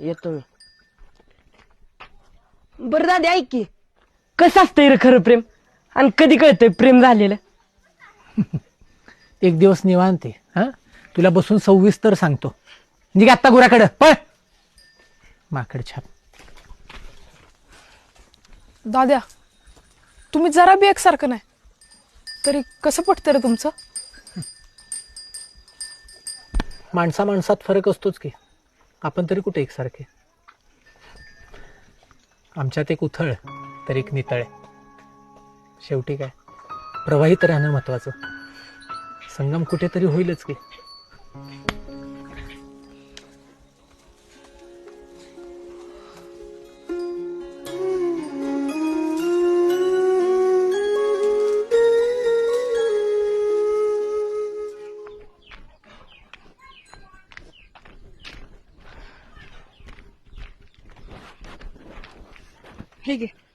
येतो मी. बरं दादी ऐक की, कसं असतंय रे खरं प्रेम, आणि कधी कळतंय प्रेम झालेलं? एक दिवस निवांत आहे. हा, तुला बसून 26 तर सांगतो. निघ आत्ता गुराकडं पळ. माकड छाप. दाद्या, तुम्ही जरा बी एकसारखं नाही, तरी कसं पटतं रे तुमचं? माणसा माणसात फरक असतोच की, आपण तरी कुठे एकसारखे. आमच्यात एक उथळ तर एक नितळ आहे. शेवटी काय, प्रवाहित राहणं महत्वाचं. संगम कुठेतरी होईलच की. ठीक आहे.